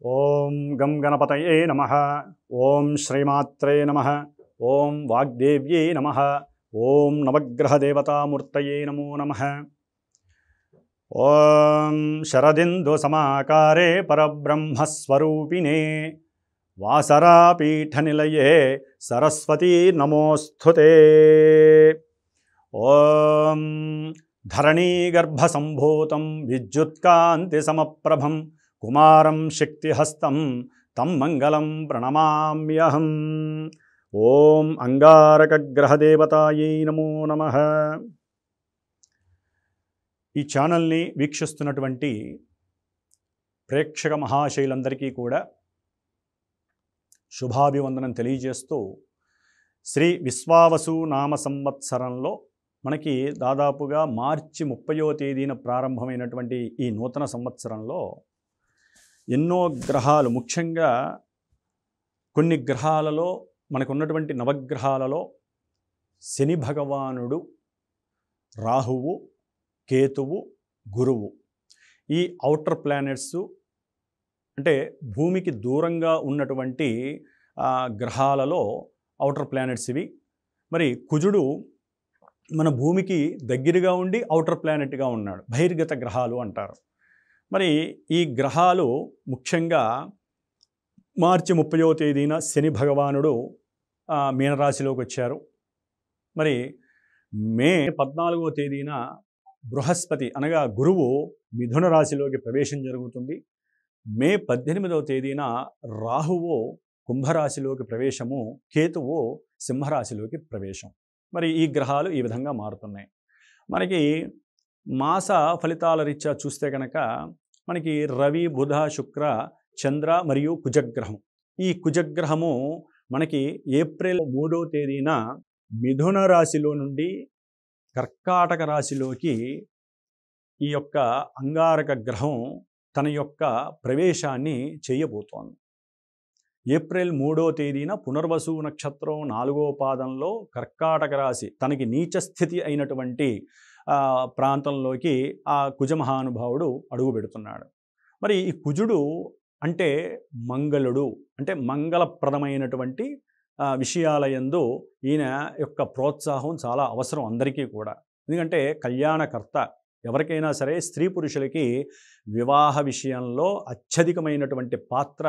ఓం గం గణపతయే నమః. ఓం శ్రీమాత్రే నమః. ఓం వాగ్దేవ్యే నమః. ఓం నవగ్రహదేవతామూర్తయే నమో నమః. ఓం శరదిందు సమాకారే పరబ్రహ్మస్వరూపిణే వాసరాపీఠనిలయే సరస్వతీ నమోస్తుతే. ఓం ధరణీగర్భసంభూతం విద్యుత్కాంతి సమప్రభం కుమారం శక్తిహస్తం తం మంగళం ప్రణమామ్యహం. ఓం అంగారకగ్రహదేవతాయై నమో నమః. ఈ ఛానల్ని వీక్షిస్తున్నటువంటి ప్రేక్షక మహాశైలందరికీ కూడా శుభాభివందనం తెలియజేస్తూ, శ్రీ విశ్వావసు నామ సంవత్సరంలో మనకి దాదాపుగా మార్చి 30వ తేదీన ప్రారంభమైనటువంటి ఈ నూతన సంవత్సరంలో ఎన్నో గ్రహాలు, ముఖ్యంగా కొన్ని గ్రహాలలో మనకున్నటువంటి నవగ్రహాలలో శని భగవానుడు, రాహువు, కేతువు, గురువు, ఈ ఔటర్ ప్లానెట్స్ అంటే భూమికి దూరంగా ఉన్నటువంటి గ్రహాలలో ఔటర్ ప్లానెట్స్ ఇవి. మరి కుజుడు మన భూమికి దగ్గరగా ఉండి ఔటర్ ప్లానెట్గా ఉన్నాడు, బహిర్గత గ్రహాలు అంటారు. మరి ఈ గ్రహాలు ముఖ్యంగా మార్చి 30వ తేదీన శని భగవానుడు మీనరాశిలోకి వచ్చారు. మరి మే 14వ తేదీన బృహస్పతి అనగా గురువు మిథున రాశిలోకి ప్రవేశం జరుగుతుంది. మే 18వ తేదీన రాహువు కుంభరాశిలోకి ప్రవేశము, కేతువు సింహరాశిలోకి ప్రవేశం. మరి ఈ గ్రహాలు ఈ విధంగా మారుతున్నాయి. మనకి మాస ఫలితాల రీత్యా చూస్తే కనుక మనకి రవి, బుధ, శుక్ర, చంద్ర మరియు కుజగ్రహం. ఈ కుజగ్రహము మనకి ఏప్రిల్ 3వ తేదీన మిథున రాశిలో నుండి కర్కాటక రాశిలోకి ఈ యొక్క అంగారక గ్రహం తన యొక్క ప్రవేశాన్ని చేయబోతోంది. ఏప్రిల్ 3వ తేదీన పునర్వసు నక్షత్రం 4వ పాదంలో కర్కాటక రాశి తనకి నీచ స్థితి అయినటువంటి ప్రాంతంలోకి ఆ కుజ మహానుభావుడు అడుగు పెడుతున్నాడు. మరి ఈ కుజుడు అంటే మంగళుడు, అంటే మంగళప్రదమైనటువంటి విషయాల యందు ఈయన యొక్క ప్రోత్సాహం చాలా అవసరం అందరికీ కూడా. ఎందుకంటే కళ్యాణకర్త. ఎవరికైనా సరే స్త్రీ పురుషులకి వివాహ విషయంలో అత్యధికమైనటువంటి పాత్ర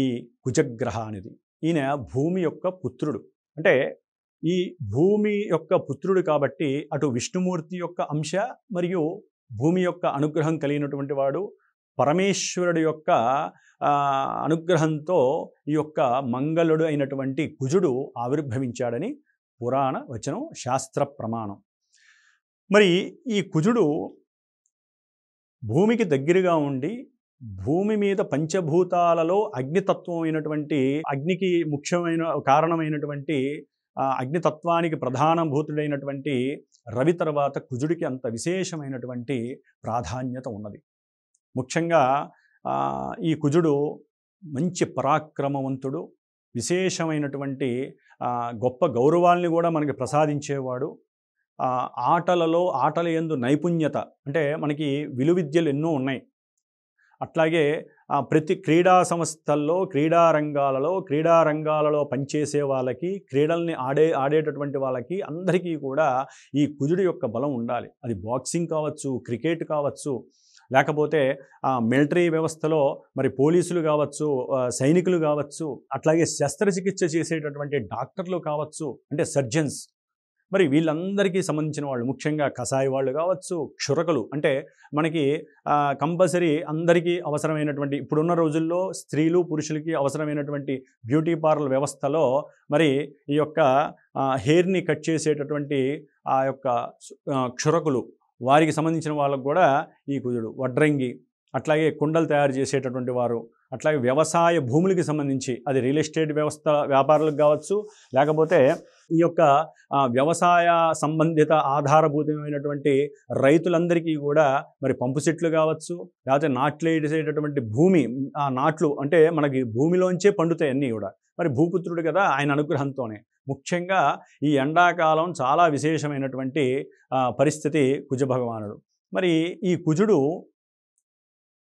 ఈ కుజగ్రహానిది. ఈయన భూమి యొక్క పుత్రుడు, అంటే ఈ భూమి యొక్క పుత్రుడు కాబట్టి అటు విష్ణుమూర్తి యొక్క అంశ మరియు భూమి యొక్క అనుగ్రహం కలిగినటువంటి వాడు. పరమేశ్వరుడు యొక్క అనుగ్రహంతో ఈ యొక్క మంగళుడు అయినటువంటి కుజుడు ఆవిర్భవించాడని పురాణ వచనం, శాస్త్ర ప్రమాణం. మరి ఈ కుజుడు భూమికి దగ్గరగా ఉండి భూమి మీద పంచభూతాలలో అగ్నితత్వం అయినటువంటి, అగ్నికి ముఖ్యమైన కారణమైనటువంటి అగ్నితత్వానికి ప్రధానభూతుడైనటువంటి రవి తర్వాత కుజుడికి అంత విశేషమైనటువంటి ప్రాధాన్యత ఉన్నది. ముఖ్యంగా ఈ కుజుడు మంచి పరాక్రమవంతుడు, విశేషమైనటువంటి గొప్ప గౌరవాల్ని కూడా మనకి ప్రసాదించేవాడు. ఆటల యందు నైపుణ్యత, అంటే మనకి విలువిద్యలు ఎన్నో ఉన్నాయి. అట్లాగే ప్రతి క్రీడా సంస్థల్లో, క్రీడారంగాలలో పనిచేసే వాళ్ళకి, క్రీడల్ని ఆడేటటువంటి వాళ్ళకి అందరికీ కూడా ఈ కుజుడి యొక్క బలం ఉండాలి. అది బాక్సింగ్ కావచ్చు, క్రికెట్ కావచ్చు, లేకపోతే మిలిటరీ వ్యవస్థలో మరి పోలీసులు కావచ్చు, సైనికులు కావచ్చు, అట్లాగే శస్త్రచికిత్స చేసేటటువంటి డాక్టర్లు కావచ్చు, అంటే సర్జన్స్. మరి వీళ్ళందరికీ సంబంధించిన వాళ్ళు, ముఖ్యంగా కషాయ వాళ్ళు కావచ్చు, క్షురకులు, అంటే మనకి కంపల్సరీ అందరికీ అవసరమైనటువంటి, ఇప్పుడున్న రోజుల్లో స్త్రీలు పురుషులకి అవసరమైనటువంటి బ్యూటీ పార్లర్ వ్యవస్థలో మరి ఈ యొక్క హెయిర్ని కట్ చేసేటటువంటి ఆ యొక్క క్షురకులు, వారికి సంబంధించిన వాళ్ళకు కూడా ఈ కుజుడు. వడ్రంగి, అట్లాగే కుండలు తయారు చేసేటటువంటి వారు, అట్లాగే వ్యవసాయ భూములకి సంబంధించి అది రియల్ ఎస్టేట్ వ్యవస్థ వ్యాపారులకు కావచ్చు, లేకపోతే ఈ యొక్క వ్యవసాయ సంబంధిత ఆధారభూతమైనటువంటి రైతులందరికీ కూడా మరి పంపు సెట్లు కావచ్చు, లేకపోతే నాట్లు వేసేటటువంటి భూమి, ఆ నాట్లు అంటే మనకి భూమిలోంచే పండుతాయి అన్నీ కూడా. మరి భూపుత్రుడు కదా, ఆయన అనుగ్రహంతోనే. ముఖ్యంగా ఈ ఎండాకాలం చాలా విశేషమైనటువంటి పరిస్థితి కుజ భగవానుడు. మరి ఈ కుజుడు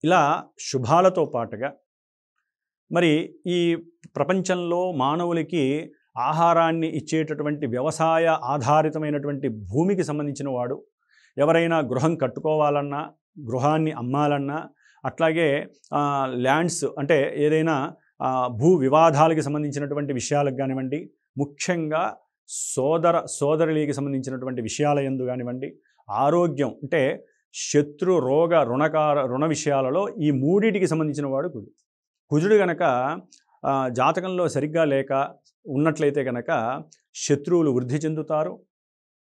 ఇలా శుభాలతో పాటుగా మరి ఈ ప్రపంచంలో మానవులకి ఆహారాన్ని ఇచ్చేటటువంటి వ్యవసాయ ఆధారితమైనటువంటి భూమికి సంబంధించిన వాడు. ఎవరైనా గృహం కట్టుకోవాలన్నా, గృహాన్ని అమ్మాలన్నా, అట్లాగే ల్యాండ్స్ అంటే ఏదైనా భూ వివాదాలకు సంబంధించినటువంటి విషయాలకు కానివ్వండి, ముఖ్యంగా సోదరులకి సంబంధించినటువంటి విషయాల యందు కానివ్వండి, ఆరోగ్యం అంటే శత్రు రోగ రుణ విషయాలలో ఈ మూడిటికి సంబంధించిన వాడు కుజుడు. కుజుడు గనక జాతకంలో సరిగ్గా లేక ఉన్నట్లయితే కనుక శత్రువులు వృద్ధి చెందుతారు,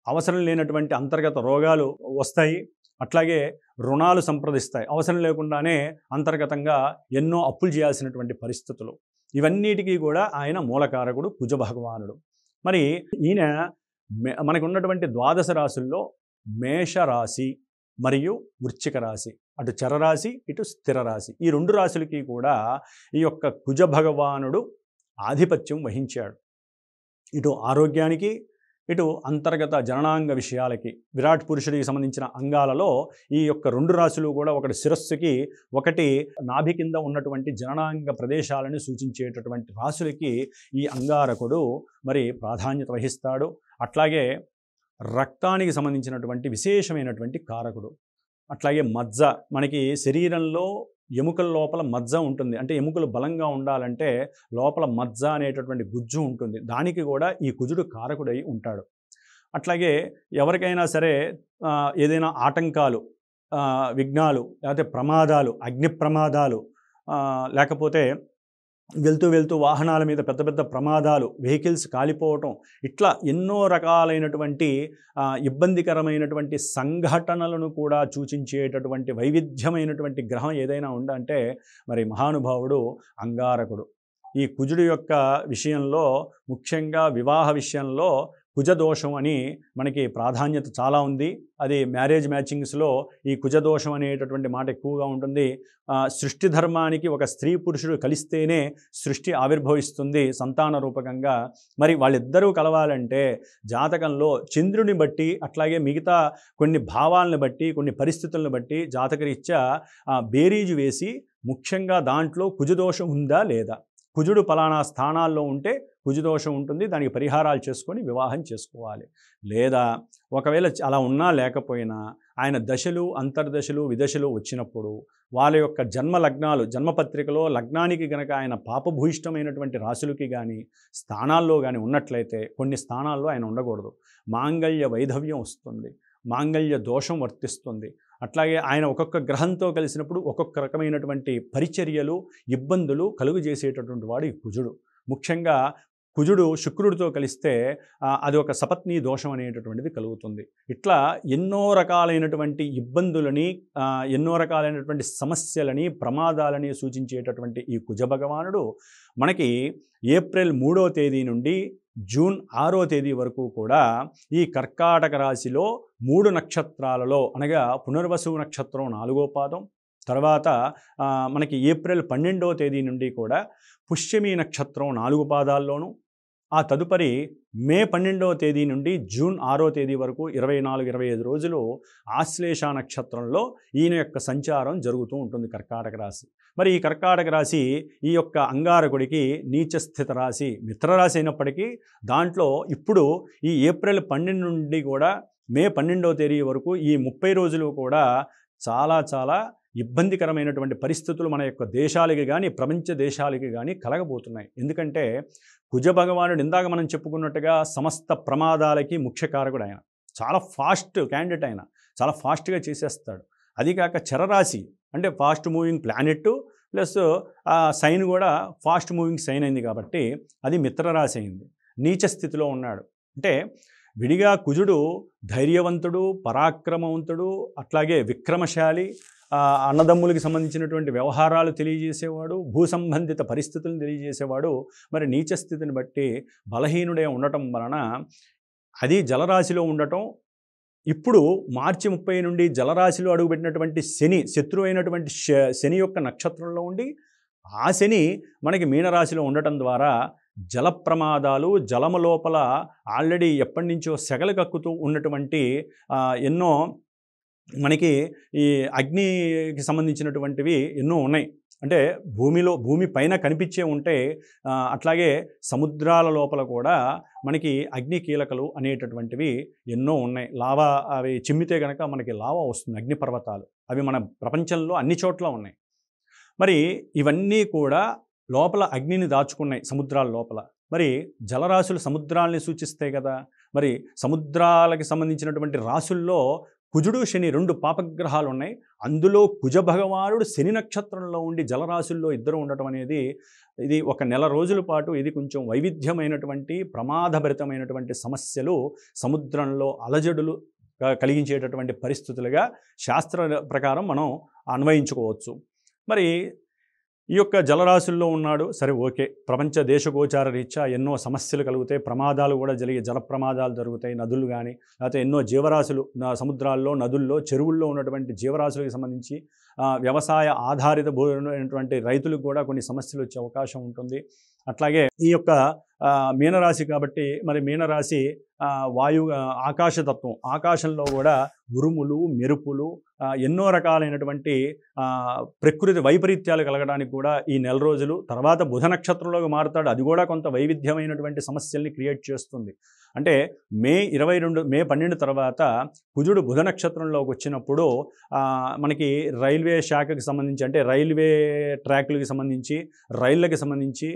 అవసరం లేనటువంటి అంతర్గత రోగాలు వస్తాయి, అట్లాగే రుణాలు సంప్రదిస్తాయి, అవసరం లేకుండానే అంతర్గతంగా ఎన్నో అప్పులు చేయాల్సినటువంటి పరిస్థితులు. ఇవన్నిటికీ కూడా ఆయన మూలకారకుడు కుజ భగవానుడు. మరి ఈయన మనకు ఉన్నటువంటి ద్వాదశ రాశుల్లో మేషరాశి మరియు వృశ్చిక రాశి, అటు చరరాశి ఇటు స్థిర రాశి, ఈ రెండు రాశులకి కూడా ఈ యొక్క కుజ భగవానుడు ఆధిపత్యం వహించాడు. ఇటు ఆరోగ్యానికి, ఇటు అంతర్గత జననాంగ విషయాలకి, విరాట్ పురుషుడికి సంబంధించిన అంగాలలో ఈ యొక్క రెండు రాశులు కూడా, ఒకటి శిరస్సుకి, ఒకటి నాభి కింద ఉన్నటువంటి జననాంగ ప్రదేశాలను సూచించేటటువంటి రాశులకి ఈ అంగారకుడు మరి ప్రాధాన్యత వహిస్తాడు. అట్లాగే రక్తానికి సంబంధించినటువంటి విశేషమైనటువంటి కారకుడు. అట్లాగే మజ్జ, మనకి శరీరంలో ఎముకల లోపల మజ్జ ఉంటుంది, అంటే ఎముకలు బలంగా ఉండాలంటే లోపల మజ్జ అనేటటువంటి గుజ్జు ఉంటుంది, దానికి కూడా ఈ కుజుడు కారకుడై ఉంటాడు. అట్లాగే ఎవరికైనా సరే ఏదైనా ఆటంకాలు, విఘ్నాలు, లేకపోతే ప్రమాదాలు, అగ్ని ప్రమాదాలు, లేకపోతే వెళ్తూ వాహనాల మీద పెద్ద పెద్ద ప్రమాదాలు, వెహికల్స్ కాలిపోవటం, ఇట్లా ఎన్నో రకాలైనటువంటి ఇబ్బందికరమైనటువంటి సంఘటనలను కూడా సూచించేటటువంటి వైవిధ్యమైనటువంటి గ్రహం ఏదైనా ఉందంటే మరి మహానుభావుడు అంగారకుడు. ఈ కుజుడు యొక్క విషయంలో, ముఖ్యంగా వివాహ విషయంలో కుజదోషం అని మనకి ప్రాధాన్యత చాలా ఉంది. అది మ్యారేజ్ మ్యాచింగ్స్లో ఈ కుజదోషం అనేటటువంటి మాట ఎక్కువగా ఉంటుంది. సృష్టి ధర్మానికి ఒక స్త్రీ పురుషుడు కలిస్తేనే సృష్టి ఆవిర్భవిస్తుంది సంతాన రూపకంగా. మరి వాళ్ళిద్దరూ కలవాలంటే జాతకంలో చంద్రుని బట్టి, అట్లాగే మిగతా కొన్ని భావాలను బట్టి, కొన్ని పరిస్థితులను బట్టి జాతకరీత్యా బేరీజు వేసి, ముఖ్యంగా దాంట్లో కుజదోషం ఉందా లేదా, కుజుడు పలానా స్థానాల్లో ఉంటే కుజదోషం ఉంటుంది, దానికి పరిహారాలు చేసుకొని వివాహం చేసుకోవాలి. లేదా ఒకవేళ అలా ఉన్నా లేకపోయినా ఆయన దశలు, అంతర్దశలు, విదశలు వచ్చినప్పుడు వాళ్ళ యొక్క జన్మ లగ్నాలు, జన్మపత్రికలో లగ్నానికి గనక ఆయన పాపభూయిష్టమైనటువంటి రాశులకి కానీ స్థానాల్లో కానీ ఉన్నట్లయితే కొన్ని స్థానాల్లో ఆయన ఉండకూడదు, మాంగళ్య వైధవ్యం వస్తుంది, మాంగళ్య దోషం వర్తిస్తుంది. అట్లాగే ఆయన ఒక్కొక్క గ్రహంతో కలిసినప్పుడు ఒక్కొక్క రకమైనటువంటి పరిచర్యలు, ఇబ్బందులు కలుగు చేసేటటువంటి వాడు ఈ కుజుడు. ముఖ్యంగా కుజుడు శుక్రుడితో కలిస్తే అది ఒక సపత్ని దోషం అనేటటువంటిది కలుగుతుంది. ఇట్లా ఎన్నో రకాలైనటువంటి ఇబ్బందులని, ఎన్నో రకాలైనటువంటి సమస్యలని, ప్రమాదాలని సూచించేటటువంటి ఈ కుజ భగవానుడు మనకి ఏప్రిల్ 3వ తేదీ నుండి జూన్ 6వ తేదీ వరకు కూడా ఈ కర్కాటక రాశిలో 3 నక్షత్రాలలో, అనగా పునర్వసు నక్షత్రం 4వ పాదం, తర్వాత మనకి ఏప్రిల్ 12వ తేదీ నుండి కూడా పుష్యమి నక్షత్రం 4 పాదాల్లోనూ, ఆ తదుపరి మే 12వ తేదీ నుండి జూన్ 6వ తేదీ వరకు 24-25 రోజులు ఆశ్లేష నక్షత్రంలో ఈయన యొక్క సంచారం జరుగుతూ ఉంటుంది కర్కాటక రాశి. మరి ఈ కర్కాటక రాశి ఈ యొక్క అంగారకుడికి నీచస్థిత రాశి, మిత్రరాశి అయినప్పటికీ దాంట్లో ఇప్పుడు ఈ ఏప్రిల్ 12 నుండి కూడా మే 12వ తేదీ వరకు ఈ 30 రోజులు కూడా చాలా ఇబ్బందికరమైనటువంటి పరిస్థితులు మన యొక్క దేశాలకి కానీ, ప్రపంచ దేశాలకి కానీ కలగబోతున్నాయి. ఎందుకంటే కుజ భగవానుడు ఇందాక మనం చెప్పుకున్నట్టుగా సమస్త ప్రమాదాలకి ముఖ్య కారకుడు. ఆయన చాలా ఫాస్ట్ క్యాండిడేట్, ఆయన చాలా ఫాస్ట్గా చేసేస్తాడు. అది కాక చరరాశి అంటే fast moving planet plus sign కూడా ఫాస్ట్ మూవింగ్ సైన్ అయింది కాబట్టి అది మిత్రరాశి అయింది. నీచ స్థితిలో ఉన్నాడు అంటే విడిగా కుజుడు ధైర్యవంతుడు, పరాక్రమవంతుడు, అట్లాగే విక్రమశాలి, అన్నదమ్ములకి సంబంధించినటువంటి వ్యవహారాలు తెలియజేసేవాడు, భూ సంబంధిత పరిస్థితులను తెలియజేసేవాడు. మరి నీచస్థితిని బట్టి బలహీనుడే ఉండటం వలన అది జలరాశిలో ఉండటం, ఇప్పుడు మార్చి 30 నుండి జలరాశిలో అడుగుపెట్టినటువంటి శని, శత్రువు అయినటువంటి శని యొక్క నక్షత్రంలో ఉండి ఆ శని మనకి మీనరాశిలో ఉండటం ద్వారా జల ప్రమాదాలు, జలము లోపల ఆల్రెడీ ఎప్పటి నుంచో సెగలు కక్కుతూ ఉన్నటువంటి ఎన్నో మనకి ఈ అగ్నికి సంబంధించినటువంటివి ఎన్నో ఉన్నాయి. అంటే భూమి పైన కనిపించే ఉంటే అట్లాగే సముద్రాల లోపల కూడా మనకి అగ్ని కీలకలు అనేటటువంటివి ఎన్నో ఉన్నాయి. లావా అవి చిమ్మితే కనుక మనకి లావా వస్తుంది, అగ్నిపర్వతాలు. అవి మన ప్రపంచంలో అన్ని చోట్ల ఉన్నాయి. మరి ఇవన్నీ కూడా లోపల అగ్నిని దాచుకున్నాయి సముద్రాల లోపల. మరి జలరాశులు సముద్రాలని సూచిస్తాయి కదా. మరి సముద్రాలకి సంబంధించినటువంటి రాశుల్లో కుజుడు శని 2 పాపగ్రహాలు ఉన్నాయి. అందులో కుజ భగవానుడు శని నక్షత్రంలో ఉండి జలరాశుల్లో ఇద్దరు ఉండటం అనేది ఇది ఒక నెల రోజుల పాటు ఇది కొంచెం వైవిధ్యమైనటువంటి ప్రమాదభరితమైనటువంటి సమస్యలు సముద్రంలో అలజడులు కలిగించేటటువంటి పరిస్థితులుగా శాస్త్ర ప్రకారం మనం అన్వయించుకోవచ్చు. మరి ఈ యొక్క జలరాశుల్లో ఉన్నాడు, సరే ఓకే, ప్రపంచ దేశగోచార రీత్యా ఎన్నో సమస్యలు కలుగుతాయి, ప్రమాదాలు కూడా జరిగే, జల ప్రమాదాలు జరుగుతాయి, నదులు కానీ లేకపోతే ఎన్నో జీవరాశులు సముద్రాల్లో నదుల్లో చెరువుల్లో ఉన్నటువంటి జీవరాశులకు సంబంధించి వ్యవసాయ ఆధారిత భూమైనటువంటి రైతులకు కూడా కొన్ని సమస్యలు వచ్చే అవకాశం ఉంటుంది. అట్లాగే ఈ యొక్క మీనరాశి కాబట్టి మరి మీనరాశి వాయు ఆకాశతత్వం, ఆకాశంలో కూడా ఉరుములు మెరుపులు ఎన్నో రకాలైనటువంటి ప్రకృతి వైపరీత్యాలు కలగడానికి కూడా ఈ నెల రోజులు. తర్వాత బుధ నక్షత్రంలోకి మారుతాడు, అది కూడా కొంత వైవిధ్యమైనటువంటి సమస్యల్ని క్రియేట్ చేస్తుంది. అంటే మే 12 తర్వాత కుజుడు బుధ నక్షత్రంలోకి వచ్చినప్పుడు మనకి రైల్వే శాఖకి సంబంధించి, అంటే రైల్వే ట్రాక్లకి సంబంధించి, రైళ్ళకి సంబంధించి,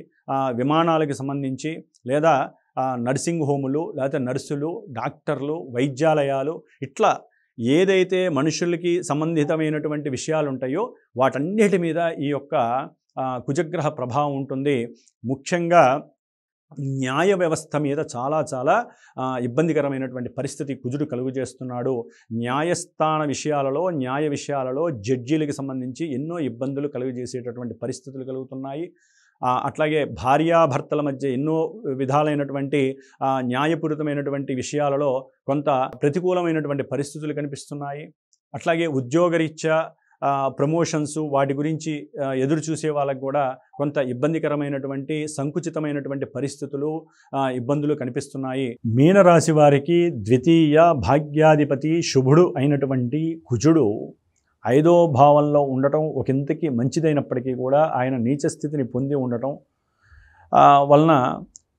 విమానాలకి సంబంధించి, లేదా నర్సింగ్ హోములు, లేకపోతే నర్సులు, డాక్టర్లు, వైద్యాలయాలు, ఇట్లా ఏదైతే మనుషులకి సంబంధితమైనటువంటి విషయాలు ఉంటాయో వాటన్నిటి మీద ఈ యొక్క కుజగ్రహ ప్రభావం ఉంటుంది. ముఖ్యంగా న్యాయ వ్యవస్థ మీద చాలా ఇబ్బందికరమైనటువంటి పరిస్థితి కుజుడు కలుగు చేస్తున్నాడు. న్యాయస్థాన విషయాలలో, న్యాయ విషయాలలో జడ్జీలకు సంబంధించి ఎన్నో ఇబ్బందులు కలుగజేసేటటువంటి పరిస్థితులు కలుగుతున్నాయి. అట్లాగే భార్యాభర్తల మధ్య ఎన్నో విధాలైనటువంటి న్యాయపూరితమైనటువంటి విషయాలలో కొంత ప్రతికూలమైనటువంటి పరిస్థితులు కనిపిస్తున్నాయి. అట్లాగే ఉద్యోగరీత్యా ప్రమోషన్స్ వాటి గురించి ఎదురు చూసే వాళ్ళకు కూడా కొంత ఇబ్బందికరమైనటువంటి సంకుచితమైనటువంటి పరిస్థితులు ఇబ్బందులు కనిపిస్తున్నాయి. మీనరాశి వారికి ద్వితీయ భాగ్యాధిపతి శుభుడు అయినటువంటి కుజుడు 5వ భావంలో ఉండటం ఒకంతకి మంచిదైనప్పటికీ కూడా ఆయన నీచ స్థితిని పొంది ఉండటం వలన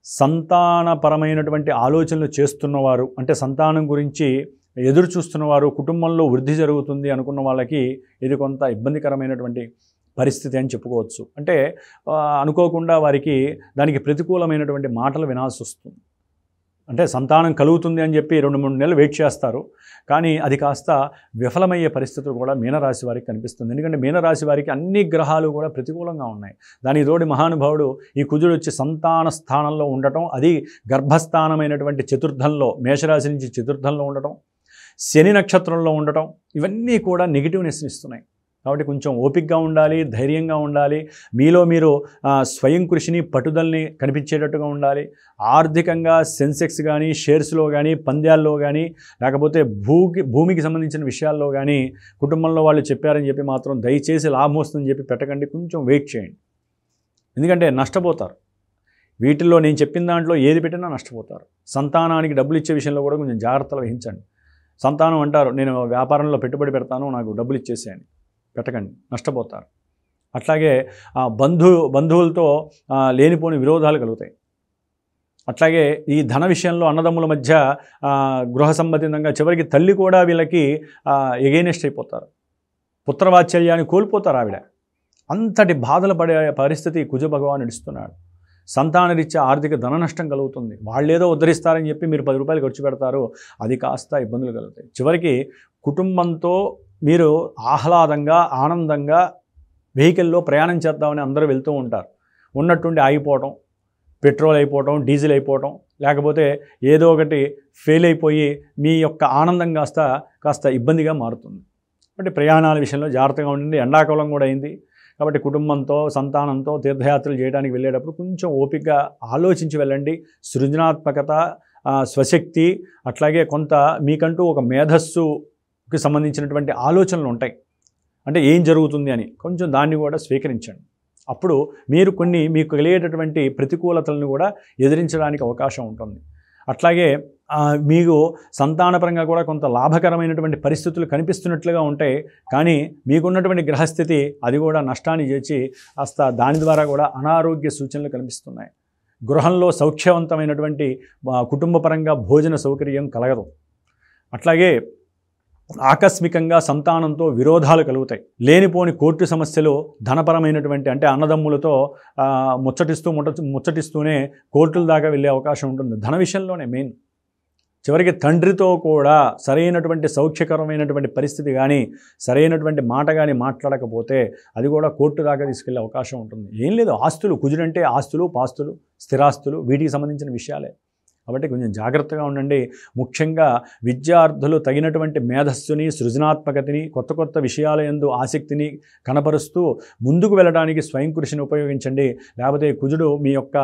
సంతానపరమైనటువంటి ఆలోచనలు చేస్తున్నవారు, అంటే సంతానం గురించి ఎదురు చూస్తున్నవారు, కుటుంబంలో వృద్ధి జరుగుతుంది అనుకున్న వాళ్ళకి ఇది కొంత ఇబ్బందికరమైనటువంటి పరిస్థితి అని చెప్పుకోవచ్చు. అంటే అనుకోకుండా వారికి దానికి ప్రతికూలమైనటువంటి మాటలు వినాల్సి వస్తుంది. అంటే సంతానం కలుగుతుంది అని చెప్పి 2-3 నెలలు వెయిట్ చేస్తారు, కానీ అది కాస్త విఫలమయ్యే పరిస్థితులు కూడా మీనరాశి వారికి కనిపిస్తుంది. ఎందుకంటే మీనరాశి వారికి అన్ని గ్రహాలు కూడా ప్రతికూలంగా ఉన్నాయి. దానికి తోడి మహానుభావుడు ఈ కుజుడు వచ్చి సంతాన స్థానంలో ఉండటం, అది గర్భస్థానమైనటువంటి చతుర్థంలో, మేషరాశి నుంచి చతుర్థంలో ఉండటం, శని నక్షత్రంలో ఉండటం, ఇవన్నీ కూడా నెగిటివ్నెస్ని ఇస్తున్నాయి. కాబట్టి కొంచెం ఓపికగా ఉండాలి, ధైర్యంగా ఉండాలి, మీలో మీరు స్వయం కృషిని, పట్టుదలని కనిపించేటట్టుగా ఉండాలి. ఆర్థికంగా సెన్సెక్స్ కానీ, షేర్స్లో కానీ, పంద్యాల్లో కానీ, లేకపోతే భూమికి సంబంధించిన విషయాల్లో కానీ కుటుంబంలో వాళ్ళు చెప్పారని చెప్పి మాత్రం దయచేసి లాభం వస్తుందని చెప్పి పెట్టకండి. కొంచెం వెయిట్ చేయండి, ఎందుకంటే నష్టపోతారు. వీటిల్లో నేను చెప్పిన దాంట్లో ఏది పెట్టినా నష్టపోతారు. సంతానానికి డబ్బులు ఇచ్చే విషయంలో కూడా కొంచెం జాగ్రత్తలు వహించండి. సంతానం అంటారు, నేను వ్యాపారంలో పెట్టుబడి పెడతాను, నాకు డబ్బులు ఇచ్చేసేయండి, పెట్టకండి, నష్టపోతారు. అట్లాగే బంధువులతో లేనిపోని విరోధాలు కలుగుతాయి. అట్లాగే ఈ ధన విషయంలో అన్నదమ్ముల మధ్య గృహ సంబంధితంగా చివరికి తల్లి కూడా వీళ్ళకి ఎగైనెస్ట్ అయిపోతారు. పుత్రవాత్సల్యాన్ని కోల్పోతారు ఆవిడ. అంతటి బాధలు పడే పరిస్థితి కుజ భగవాన్ నడుస్తున్నాడు. సంతానరీత్యా ఆర్థిక ధన నష్టం కలుగుతుంది. వాళ్ళేదో ఉద్ధరిస్తారని చెప్పి మీరు 10 రూపాయలు ఖర్చు పెడతారు, అది కాస్త ఇబ్బందులు కలుగుతాయి. చివరికి కుటుంబంతో మీరు ఆహ్లాదంగా, ఆనందంగా వెహికల్లో ప్రయాణం చేద్దామని అందరూ వెళ్తూ ఉంటారు. ఉన్నట్టుండి ఆగిపోవటం, పెట్రోల్ అయిపోవటం, డీజిల్ అయిపోవటం, లేకపోతే ఏదో ఒకటి ఫెయిల్ అయిపోయి మీ యొక్క ఆనందం కాస్త ఇబ్బందిగా మారుతుంది. కాబట్టి ప్రయాణాల విషయంలో జాగ్రత్తగా ఉండండి. ఎండాకాలం కూడా అయింది కాబట్టి కుటుంబంతో, సంతానంతో తీర్థయాత్రలు చేయడానికి వెళ్ళేటప్పుడు కొంచెం ఓపికగా ఆలోచించి వెళ్ళండి. సృజనాత్మకత, స్వశక్తి, అట్లాగే కొంత మీకంటూ ఒక మేధస్సుకి సంబంధించినటువంటి ఆలోచనలు ఉంటాయి. అంటే ఏం జరుగుతుంది అని కొంచెం దాన్ని కూడా స్వీకరించండి. అప్పుడు మీరు మీకు కలిగేటటువంటి ప్రతికూలతలను కూడా ఎదిరించడానికి అవకాశం ఉంటుంది. అట్లాగే మీకు సంతానపరంగా కూడా కొంత లాభకరమైనటువంటి పరిస్థితులు కనిపిస్తున్నట్లుగా ఉంటాయి. కానీ మీకున్నటువంటి గ్రహస్థితి అది కూడా నష్టాన్ని చేసి కాస్త దాని ద్వారా కూడా అనారోగ్య సూచనలు కనిపిస్తున్నాయి. గృహంలో సౌఖ్యవంతమైనటువంటి కుటుంబపరంగా భోజన సౌకర్యం కలగదు. అట్లాగే ఆకస్మికంగా సంతానంతో విరోధాలు కలుగుతాయి. లేనిపోని కోర్టు సమస్యలు, ధనపరమైనటువంటి అంటే అన్నదమ్ములతో ముచ్చటిస్తూనే కోర్టుల దాకా వెళ్ళే అవకాశం ఉంటుంది. ధన విషయంలోనే మెయిన్. చివరికి తండ్రితో కూడా సరైనటువంటి సౌఖ్యకరమైనటువంటి పరిస్థితి కానీ, సరైనటువంటి మాట కానీ మాట్లాడకపోతే అది కూడా కోర్టు దాకా తీసుకెళ్లే అవకాశం ఉంటుంది. ఏం లేదు, ఆస్తులు, కుజుడంటే ఆస్తులు, పాస్తులు, స్థిరాస్తులు, వీటికి సంబంధించిన విషయాలే. కాబట్టి కొంచెం జాగ్రత్తగా ఉండండి. ముఖ్యంగా విద్యార్థులు తగినటువంటి మేధస్సుని, సృజనాత్మకతని, కొత్త కొత్త విషయాల యందు ఆసక్తిని కనపరుస్తూ ముందుకు వెళ్ళడానికి స్వయం కృషిని ఉపయోగించండి. లేకపోతే కుజుడు మీ యొక్క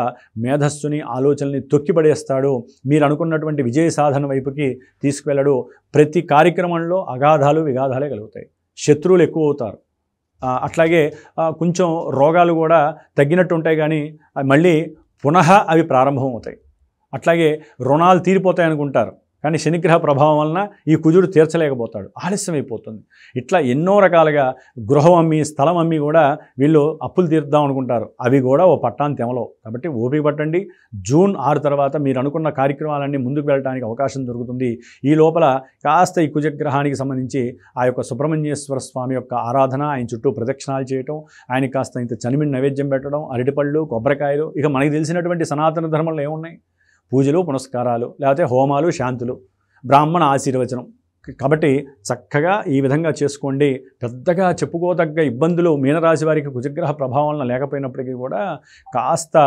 మేధస్సుని, ఆలోచనల్ని తొక్కిపడేస్తాడు. మీరు అనుకున్నటువంటి విజయ సాధన వైపుకి తీసుకువెళ్ళడు. ప్రతి కార్యక్రమంలో అగాధాలు విగాధాలే కలుగుతాయి. శత్రువులు ఎక్కువ అవుతారు. అట్లాగే కొంచెం రోగాలు కూడా తగ్గినట్టు ఉంటాయి, కానీ మళ్ళీ పునః అవి ప్రారంభం అవుతాయి. అట్లాగే రుణాలు తీరిపోతాయి అనుకుంటారు, కానీ శనిగ్రహ ప్రభావం వలన ఈ కుజుడు తీర్చలేకపోతాడు, ఆలస్యం అయిపోతుంది. ఇట్లా ఎన్నో రకాలుగా గృహం అమ్మి, స్థలం అమ్మి కూడా వీళ్ళు అప్పులు తీర్దాం అనుకుంటారు. అవి కూడా ఓ పట్టాన్ని తెమలవు. కాబట్టి ఓపిక పట్టండి. జూన్ 6 తర్వాత మీరు అనుకున్న కార్యక్రమాలన్నీ ముందుకు వెళ్ళడానికి అవకాశం దొరుకుతుంది. ఈ లోపల కాస్త ఈ కుజగ్రహానికి సంబంధించి ఆ యొక్క సుబ్రహ్మణ్యేశ్వర స్వామి యొక్క ఆరాధన, ఆయన చుట్టూ ప్రదక్షిణాలు చేయటం, ఆయనకి కాస్త ఇంత చనిమిడి నైవేద్యం పెట్టడం, అరటిపళ్ళు, కొబ్బరికాయలు, ఇక మనకి తెలిసినటువంటి సనాతన ధర్మంలో ఏమున్నాయి, పూజలు, పునస్కారాలు, లేకపోతే హోమాలు, శాంతులు, బ్రాహ్మణ ఆశీర్వచనం. కాబట్టి చక్కగా ఈ విధంగా చేసుకోండి. పెద్దగా చెప్పుకోదగ్గ ఇబ్బందులు మీనరాశి వారికి కుజగ్రహ ప్రభావం వలన లేకపోయినప్పటికీ కూడా కాస్త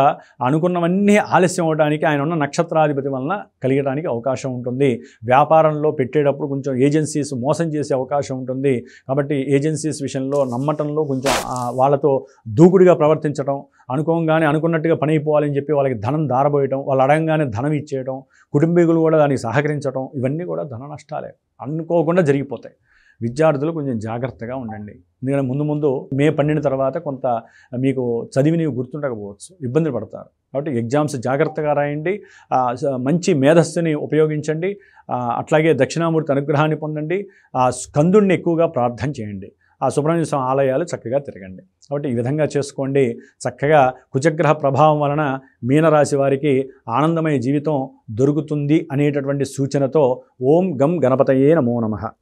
అనుకున్నవన్నీ ఆలస్యం అవడానికి ఆయన ఉన్న నక్షత్రాధిపతి వలన కలిగడానికి అవకాశం ఉంటుంది. వ్యాపారంలో పెట్టేటప్పుడు కొంచెం ఏజెన్సీస్ మోసం చేసే అవకాశం ఉంటుంది. కాబట్టి ఏజెన్సీస్ విషయంలో నమ్మటంలో కొంచెం వాళ్ళతో దూకుడుగా ప్రవర్తించడం, అనుకోగానే అనుకున్నట్టుగా పని అయిపోవాలని చెప్పి వాళ్ళకి ధనం దారబోయటం, వాళ్ళు అడగంగానే ధనం ఇచ్చేయటం, కుటుంబీకులు కూడా దానికి సహకరించడం, ఇవన్నీ కూడా ధన నష్టాలే, అనుకోకుండా జరిగిపోతాయి. విద్యార్థులు కొంచెం జాగ్రత్తగా ఉండండి. ఎందుకంటే ముందు మే 12 తర్వాత కొంత మీకు చదివిని గుర్తుండకపోవచ్చు, ఇబ్బంది పడతారు. కాబట్టి ఎగ్జామ్స్ జాగ్రత్తగా రాయండి. మంచి మేధస్సుని ఉపయోగించండి. అట్లాగే దక్షిణామూర్తి అనుగ్రహాన్ని పొందండి. స్కందుణ్ణి ఎక్కువగా ప్రార్థన చేయండి. సుబ్రహ్మణ్య స్వామి ఆలయాలు చక్కగా తిరగండి. కాబట్టి ఈ విధంగా చేసుకోండి. చక్కగా కుజగ్రహ ప్రభావం వలన మీనరాశి వారికి ఆనందమయ జీవితం దొరుకుతుంది అనేటటువంటి సూచనతో ఓం గం గణపతయే నమో నమః.